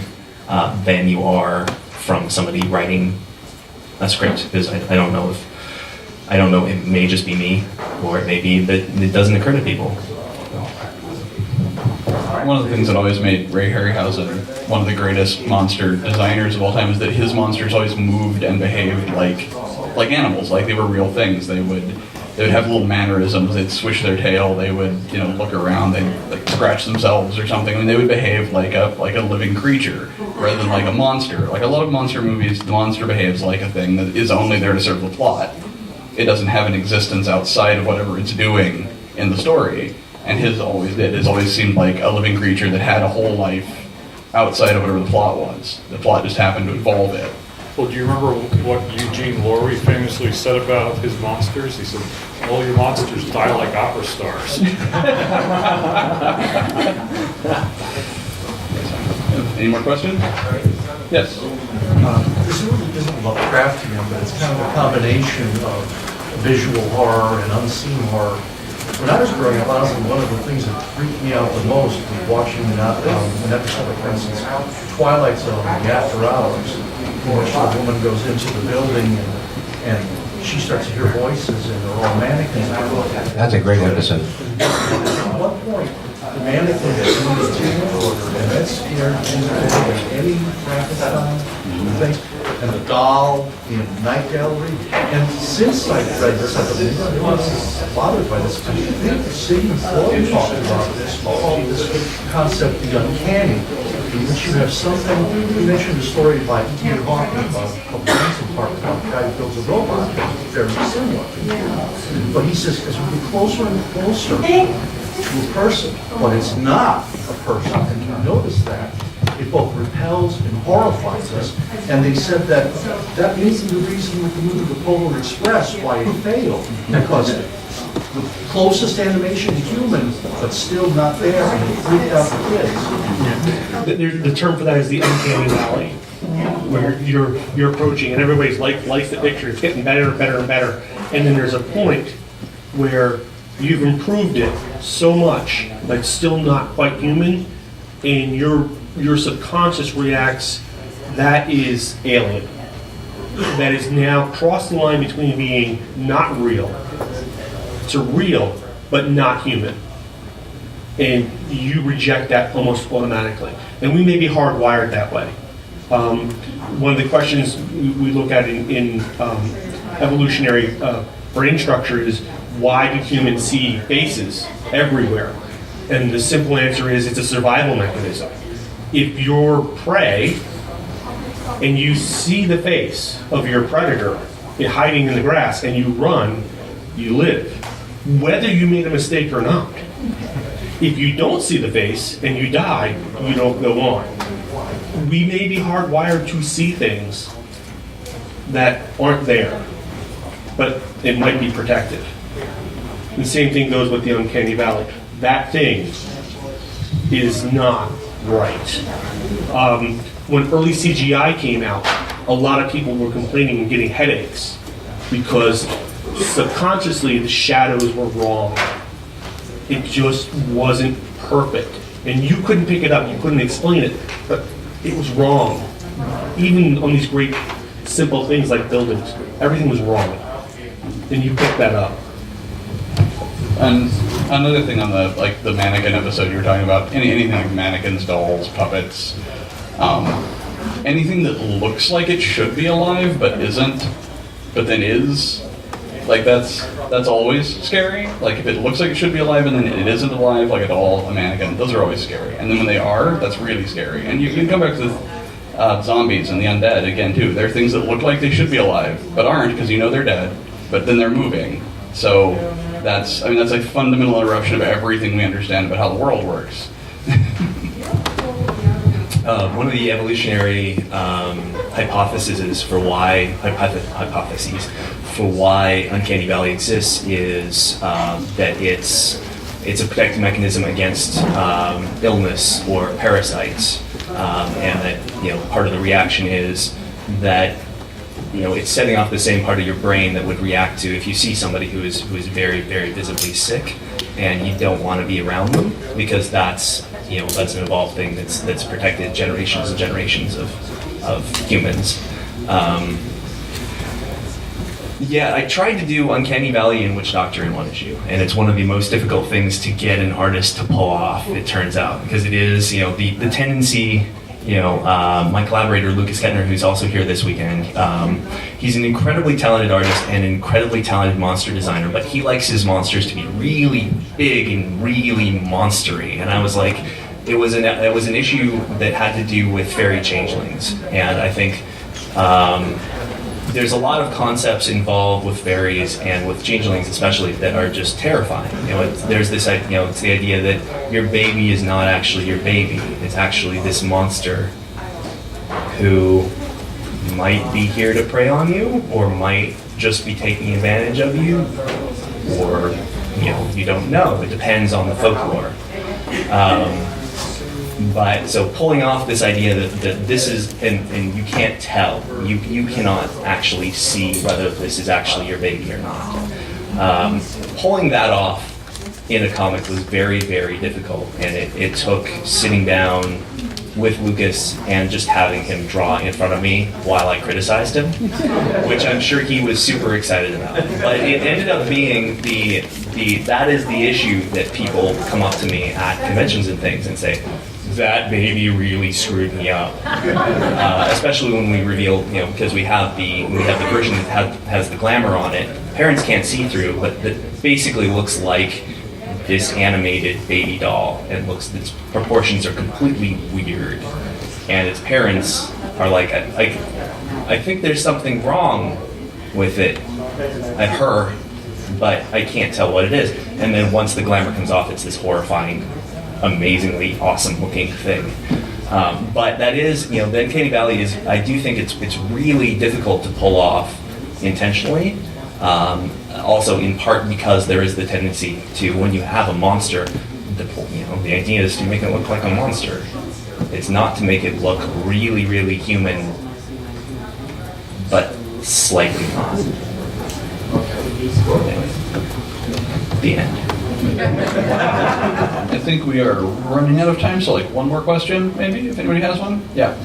than you are from somebody writing a script, because I don't know, it may just be me, or it may be that it doesn't occur to people. One of the things that always made Ray Harryhausen one of the greatest monster designers of all time is that his monsters always moved and behaved like animals, like they were real things. They would they would have little mannerisms. They'd swish their tail. They would, look around. They'd like scratch themselves or something. I mean, they would behave like a living creature rather than like a monster. Like a lot of monster movies, the monster behaves like a thing that is only there to serve the plot. It doesn't have an existence outside of whatever it's doing in the story. And his always did. His always seemed like a living creature that had a whole life outside of whatever the plot was. The plot just happened to involve it. Well, do you remember what Eugene Laurie famously said about his monsters? He said, all your monsters die like opera stars. Any more questions? Yes. This movie isn't Lovecraftian, but it's kind of a combination of visual horror and unseen horror. When I was growing up, honestly, one of the things that freaked me out the most was watching an episode of, for instance, Twilight Zone, the After Hours, in which the woman goes into the building and she starts to hear voices and they're all mannequins. That's a great episode. At what point, the mannequin is in the team order, and that scared me more than any Frankenstein things. And the doll in Night Gallery. And since I read this, I've been bothered by this. I think Sigmund Freud talked about this, this concept, the uncanny, in which you have something. You mentioned a story by Peter Hawking about a couple of months apart about a guy who builds a robot very similar. But he says, as we get closer and closer to a person, but it's not a person, and you notice that. It both repels and horrifies us, and they said that that may be the reason with the movie The Polar Express why it failed, because the closest animation to human, but still not there, and it freaked out the kids. The term for that is the uncanny valley, where you're approaching, and everybody's likes the picture. It's getting better and better and better, and then there's a point where you've improved it so much, but it's still not quite human, and your subconscious reacts, that is alien. That is now crossed the line between being not real to real, but not human. And you reject that almost automatically. And we may be hardwired that way. One of the questions we look at in evolutionary brain structure is, why do humans see faces everywhere? And the simple answer is, it's a survival mechanism. If you're prey and you see the face of your predator hiding in the grass and you run, you live, whether you made a mistake or not. If you don't see the face and you die, you don't go on. We may be hardwired to see things that aren't there, but it might be protective. The same thing goes with the uncanny valley. That thing is not right. When early CGI came out, a lot of people were complaining and getting headaches because subconsciously the shadows were wrong. It just wasn't perfect. And you couldn't pick it up, you couldn't explain it, but it was wrong. Even on these great simple things like buildings, everything was wrong. And you picked that up. And another thing on the mannequin episode you were talking about, anything like mannequins, dolls, puppets, anything that looks like it should be alive but isn't, but then is, like that's always scary. Like if it looks like it should be alive and then it isn't alive, like a doll, a mannequin, those are always scary. And then when they are, that's really scary. And you can come back to zombies and the undead again too. They're things that look like they should be alive but aren't, because you know they're dead, but then they're moving. So that's a fundamental interruption of everything we understand about how the world works. One of the evolutionary hypotheses for why uncanny valley exists is that it's a protective mechanism against illness or parasites, and that part of the reaction is that it's setting off the same part of your brain that would react to if you see somebody who is very, very visibly sick and you don't want to be around them, because that's an evolved thing that's protected generations and generations of humans. I tried to do Uncanny Valley and Witch Doctor in one issue, and it's one of the most difficult things to get an artist to pull off, it turns out, because it is, the tendency my collaborator Lucas Kettner, who's also here this weekend, he's an incredibly talented artist and an incredibly talented monster designer, but he likes his monsters to be really big and really monstery. And I was like, it was an issue that had to do with fairy changelings, and I think there's a lot of concepts involved with fairies and with changelings especially that are just terrifying. There's this, it's the idea that your baby is not actually your baby. It's actually this monster who might be here to prey on you, or might just be taking advantage of you, or you don't know. It depends on the folklore. But so pulling off this idea that this is, and you can't tell, you cannot actually see whether this is actually your baby or not. Pulling that off in a comic was very, very difficult, and it took sitting down with Lucas and just having him draw in front of me while I criticized him, which I'm sure he was super excited about. But it ended up being that is the issue that people come up to me at conventions and things and say, that baby really screwed me up. Especially when we reveal, because we have the version that has the glamour on it. Parents can't see through, but that basically looks like this animated baby doll, and its proportions are completely weird. And its parents are like, I think there's something wrong with it, at her, but I can't tell what it is. And then once the glamour comes off, it's this horrifying, amazingly awesome looking thing. But that is, the Uncanny Valley is, I do think it's really difficult to pull off intentionally. Also in part because there is the tendency to, when you have a monster, the idea is to make it look like a monster. It's not to make it look really, really human, but slightly not. The end. I think we are running out of time, so one more question, maybe, if anybody has one? Yeah.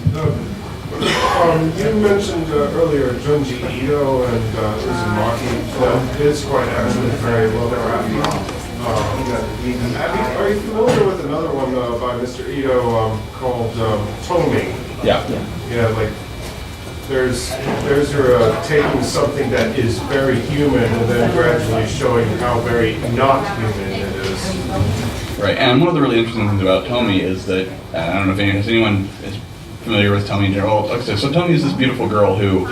You mentioned earlier Junji Ito and Uzumaki. His quite actually very Lovecraft. Are you familiar with another one by Mr. Ito called Tomy? Yeah. Yeah, there's your taking something that is very human and then gradually showing how very not human it is. Right, and one of the really interesting things about Tomy is that, I don't know if anyone is familiar with Tomy in general. So Tomy is this beautiful girl who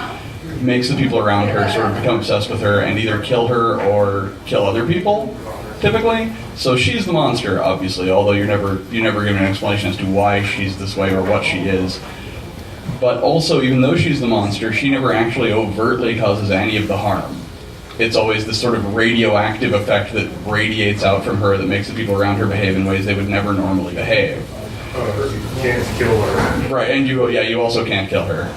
makes the people around her sort of become obsessed with her and either kill her or kill other people, typically. So she's the monster, obviously, although you're never given an explanation as to why she's this way or what she is. But also, even though she's the monster, she never actually overtly causes any of the harm. It's always this sort of radioactive effect that radiates out from her that makes the people around her behave in ways they would never normally behave. You can't kill her. Right, and you also can't kill her.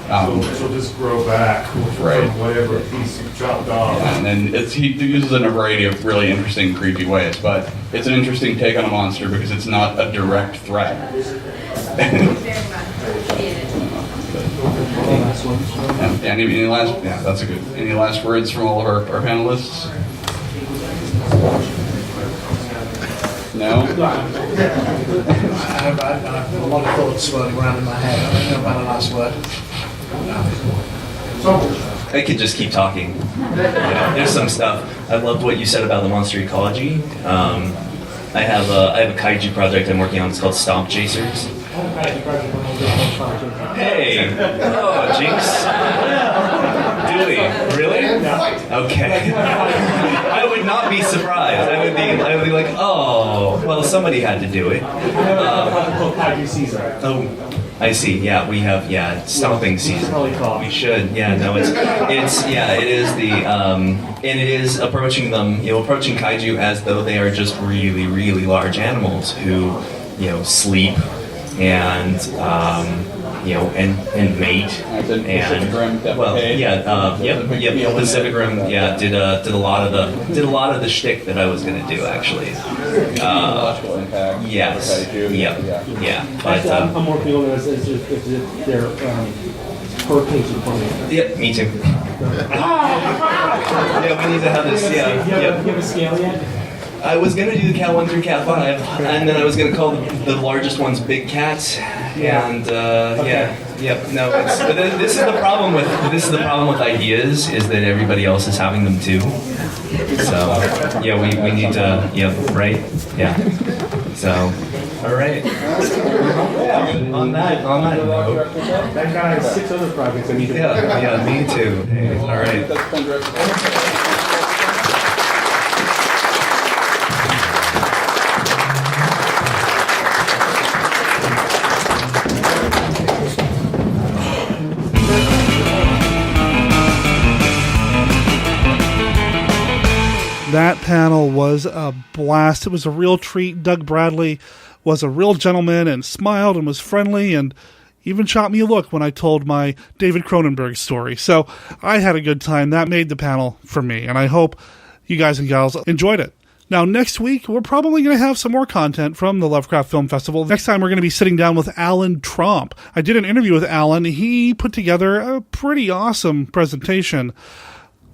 She'll just grow back from whatever piece you chopped off. Yeah, and then he uses it in a variety of really interesting, creepy ways, but it's an interesting take on a monster because it's not a direct threat. Any last? Yeah, that's a good. Any last words from all of our panelists? No? I have a lot of thoughts swirling around in my head. I don't know about the last word. I could just keep talking. There's some stuff. I loved what you said about the monster ecology. I have a kaiju project I'm working on. It's called Stomp Chasers. Hey! Oh, Jinx. Do we? Really? Okay. I would not be surprised. I would be like, oh, well, somebody had to do it. Oh, I see. Yeah, we have stomping season. We should. Yeah, no, it is the and it is approaching kaiju as though they are just really, really large animals who, sleep and and mate and Pacific Rim did a lot of the shtick that I was gonna do actually. Yes. But I'm working on this as if they're per page in front of me. Yep, me too. Yeah, we need to have this. Yeah. Do you have a scale yet? I was gonna do the cat 1 through cat 5, and then I was gonna call the largest ones big cats, and no. But this is the problem with ideas, is that everybody else is having them too. So yeah, we need to right. So. All right. On that note, that guy has 6 other projects I need to. Yeah, me too. Hey, all right. That panel was a blast. It was a real treat. Doug Bradley was a real gentleman and smiled and was friendly and even shot me a look when I told my David Cronenberg story. So I had a good time. That made the panel for me, and I hope you guys and gals enjoyed it. Now, next week, we're probably going to have some more content from the Lovecraft Film Festival. Next time, we're going to be sitting down with Alan Tromp. I did an interview with Alan. He put together a pretty awesome presentation,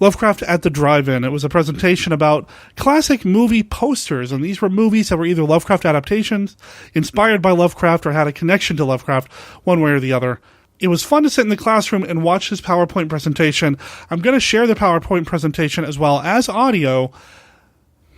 Lovecraft at the Drive-In. It was a presentation about classic movie posters, and these were movies that were either Lovecraft adaptations, inspired by Lovecraft, or had a connection to Lovecraft, one way or the other. It was fun to sit in the classroom and watch his PowerPoint presentation. I'm going to share the PowerPoint presentation as well as audio,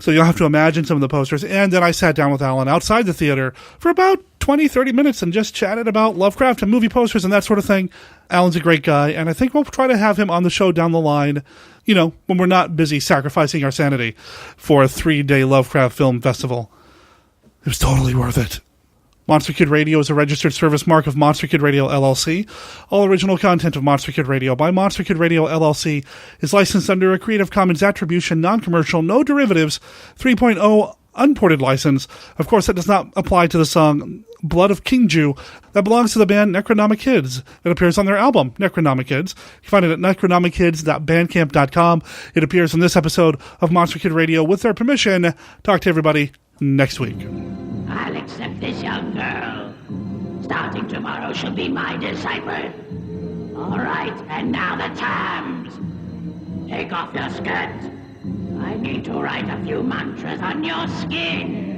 so you'll have to imagine some of the posters. And then I sat down with Alan outside the theater for about 20-30 minutes and just chatted about Lovecraft and movie posters and that sort of thing. Alan's a great guy, and I think we'll try to have him on the show down the line, when we're not busy sacrificing our sanity for a 3-day Lovecraft Film Festival. It was totally worth it. Monster Kid Radio is a registered service mark of Monster Kid Radio LLC. All original content of Monster Kid Radio by Monster Kid Radio LLC is licensed under a Creative Commons Attribution, Non-Commercial, No Derivatives 3.0 unported license. Of course, that does not apply to the song Blood of King Jew that belongs to the band Necronomikids. It appears on their album, Necronomikids. You can find it at necronomikids.bandcamp.com. It appears in this episode of Monster Kid Radio. With their permission, talk to everybody next week. I'll accept this young girl. Starting tomorrow, she'll be my disciple. All right, and now the times. Take off your skirt. I need to write a few mantras on your skin.